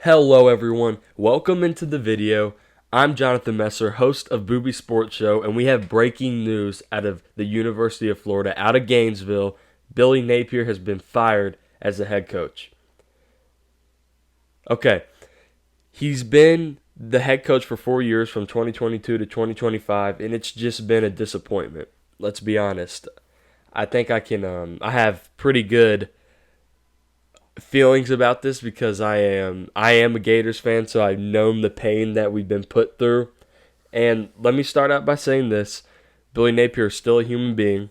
Hello everyone, welcome into the video. I'm Jonathan Messer, host of Booby Sports Show, and we have breaking news out of the University of Florida, out of Gainesville. Billy Napier has been fired as the head coach. Okay, he's been the head coach for 4 years from 2022 to 2025, and it's just been a disappointment. Let's be honest. I think I have pretty good feelings about this because I am a Gators fan, so I've known the pain that we've been put through. And let me start out by saying this: Billy Napier is still a human being.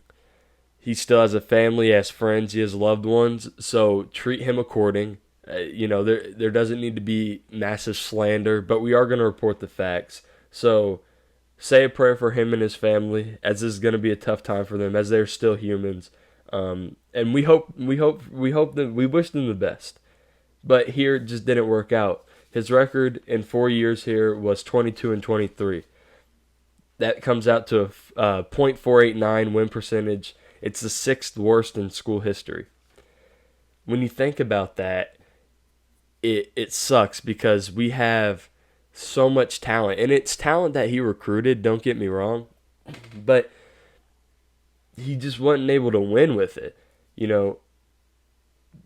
He still has a family, he has friends, he has loved ones. So treat him according. There doesn't need to be massive slander, but we are going to report the facts. So say a prayer for him and his family, as this is going to be a tough time for them, as they're still humans. And we wish them the best. But here it just didn't work out. His record in 4 years here was 22-23. That comes out to a .489 win percentage. It's the sixth worst in school history. When you think about that, it sucks because we have so much talent, and it's talent that he recruited. Don't get me wrong, but he just wasn't able to win with it. You know,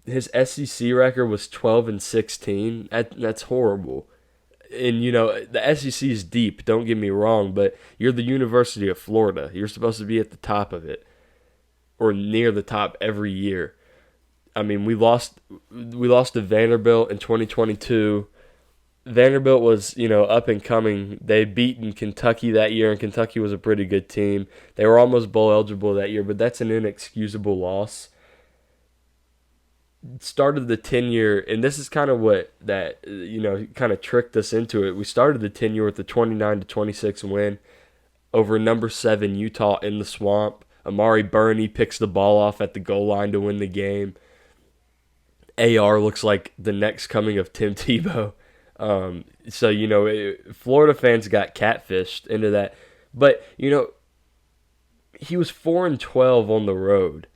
his SEC record was 12-16. That's horrible. And the SEC is deep. Don't get me wrong, but you're the University of Florida. You're supposed to be at the top of it, or near the top every year. I mean, we lost to Vanderbilt in 2022. Vanderbilt was, up and coming. They beaten Kentucky that year, and Kentucky was a pretty good team. They were almost bowl eligible that year, but that's an inexcusable loss. Started the tenure, and this is kind of what that kind of tricked us into it. We started the tenure with the 29-26 win over number 7 Utah in the Swamp. Amari Burney picks the ball off at the goal line to win the game. AR looks like the next coming of Tim Tebow. Florida fans got catfished into that. But, he was 4-12 on the road.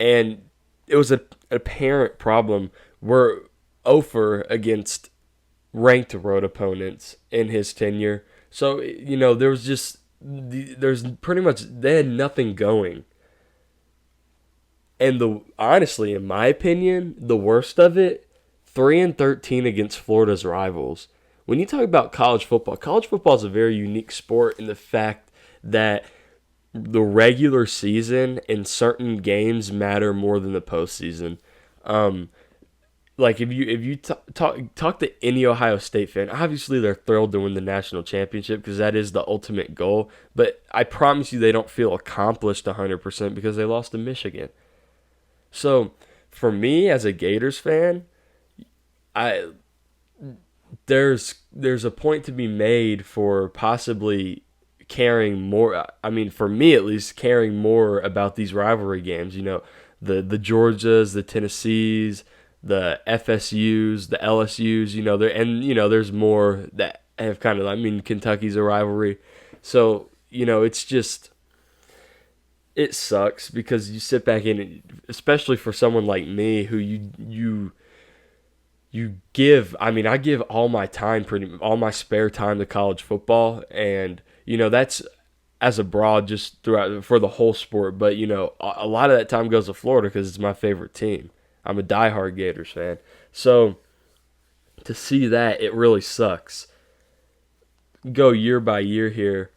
And it was an apparent problem. We're 0 against ranked road opponents in his tenure. So, there's pretty much, they had nothing going. And honestly, in my opinion, the worst of it, 3-13 against Florida's rivals. When you talk about college football is a very unique sport in the fact that the regular season and certain games matter more than the postseason. Like if you talk to any Ohio State fan, obviously they're thrilled to win the national championship because that is the ultimate goal. But I promise you, they don't feel accomplished 100% because they lost to Michigan. So for me as a Gators fan, there's a point to be made for possibly caring more. I mean, for me at least, caring more about these rivalry games. The Georgias, the Tennessees, the FSUs, the LSUs. There's more that have kind of. I mean, Kentucky's a rivalry, so it's just. It sucks because you sit back in, especially for someone like me who you give. I mean, I give all my time, all my spare time to college football, and that's as a broad just throughout for the whole sport. But a lot of that time goes to Florida because it's my favorite team. I'm a diehard Gators fan, so to see that, it really sucks. Go year by year here.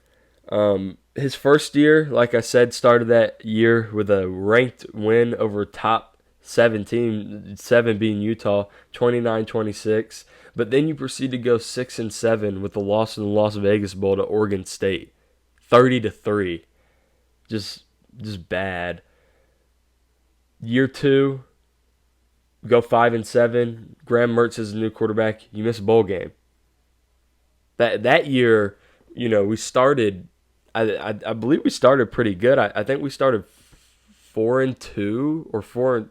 His first year, like I said, started that year with a ranked win over top 17, 7 being Utah, 29-26. But then you proceed to go 6-7 with the loss in the Las Vegas Bowl to Oregon State, 30-3. Just bad. Year 2, go 5-7. Graham Mertz is the new quarterback. You miss a bowl game. That year, we started. I believe we started pretty good. I think we started 4-2 or 4.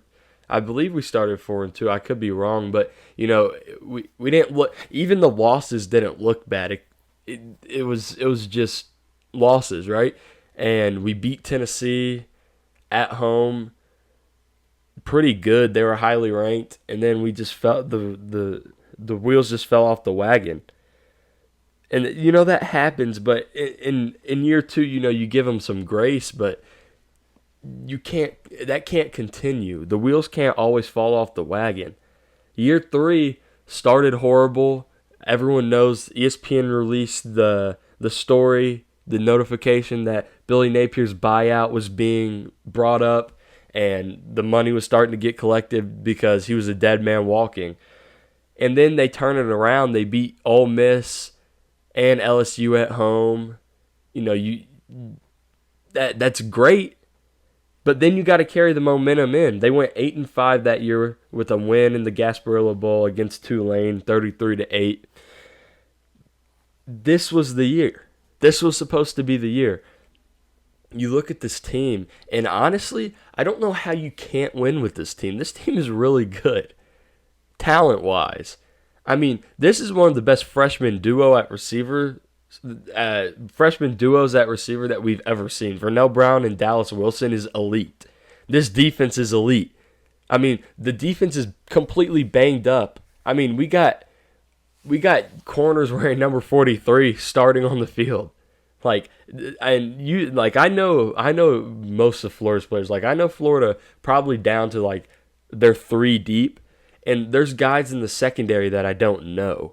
I believe we started 4-2. I could be wrong, but we didn't look. Even the losses didn't look bad. It was just losses, right? And we beat Tennessee at home pretty good. They were highly ranked, and then we just felt The wheels just fell off the wagon. And that happens, but in year 2, you give them some grace, but that can't continue. The wheels can't always fall off the wagon. Year 3 started horrible. Everyone knows ESPN released the story, the notification that Billy Napier's buyout was being brought up and the money was starting to get collected because he was a dead man walking. And then they turn it around. They beat Ole Miss and LSU at home. That's great. But then you got to carry the momentum in. They went 8-5 that year with a win in the Gasparilla Bowl against Tulane, 33-8. This was the year. This was supposed to be the year. You look at this team, and honestly, I don't know how you can't win with this team. This team is really good, talent-wise. I mean, this is one of the best freshman duos at receiver that we've ever seen. Vernell Brown and Dallas Wilson is elite. This defense is elite. I mean, the defense is completely banged up. I mean, we got corners wearing number 43 starting on the field. I know most of Florida's players. I know Florida probably down to they're 3 deep, and there's guys in the secondary that I don't know.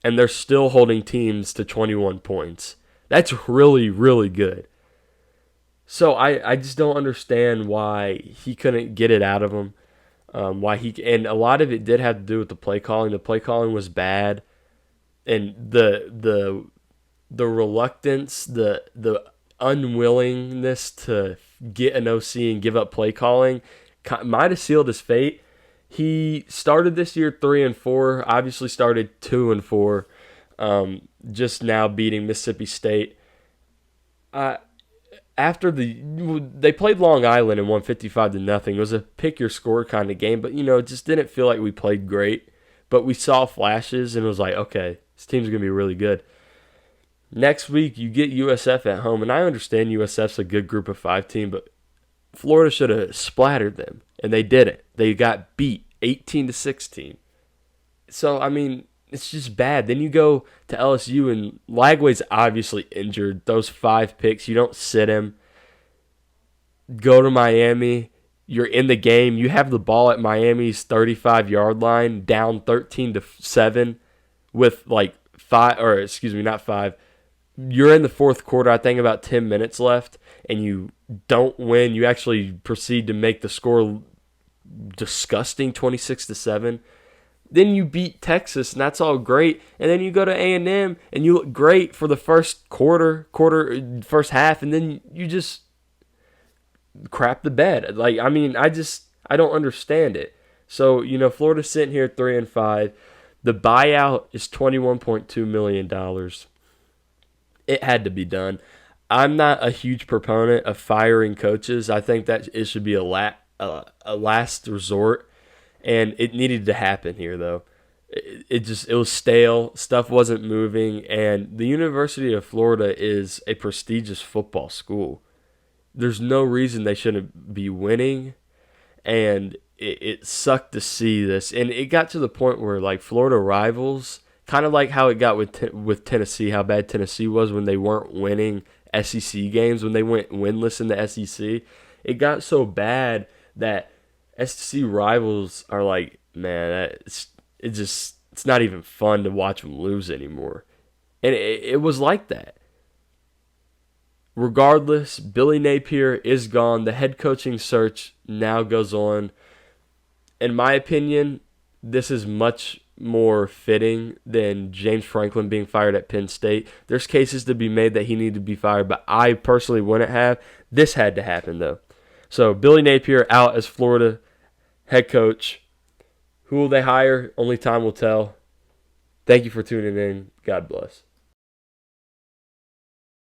And they're still holding teams to 21 points. That's really, really good. So I just don't understand why he couldn't get it out of him. And a lot of it did have to do with the play calling. The play calling was bad, and the reluctance, the unwillingness to get an OC and give up play calling might have sealed his fate. He started this year 3-4. Obviously started 2-4. Just now beating Mississippi State. After they played Long Island and won 55-0. It was a pick your score kind of game, but it just didn't feel like we played great. But we saw flashes and it was like, okay, this team's gonna be really good. Next week you get USF at home, and I understand USF's a good group of 5 team, but Florida should have splattered them, and they didn't. They got beat 18-16. So, I mean, it's just bad. Then you go to LSU, and Lagway's obviously injured. Those 5 picks, you don't sit him. Go to Miami. You're in the game. You have the ball at Miami's 35-yard line, down 13-7 with not 5. You're in the fourth quarter, I think about 10 minutes left, and you don't win. You actually proceed to make the score disgusting, 26-7. Then you beat Texas, and that's all great. And then you go to A&M, and you look great for the first first half, and then you just crap the bed. I don't understand it. So, Florida's sitting here 3-5. The buyout is $21.2 million. It had to be done. I'm not a huge proponent of firing coaches. I think that it should be a last resort, and it needed to happen here, though. It was stale. Stuff wasn't moving, and the University of Florida is a prestigious football school. There's no reason they shouldn't be winning, and it sucked to see this. And it got to the point where, Florida rivals, kind of like how it got with Tennessee, how bad Tennessee was when they weren't winning SEC games, when they went winless in the SEC. It got so bad that SEC rivals are like, man, it's not even fun to watch them lose anymore. And it was like that. Regardless, Billy Napier is gone. The head coaching search now goes on. In my opinion, this is much more fitting than James Franklin being fired at Penn State. There's cases to be made that he needed to be fired, but I personally wouldn't have. This had to happen, though. So Billy Napier out as Florida head coach. Who will they hire? Only time will tell. Thank you for tuning in. God bless.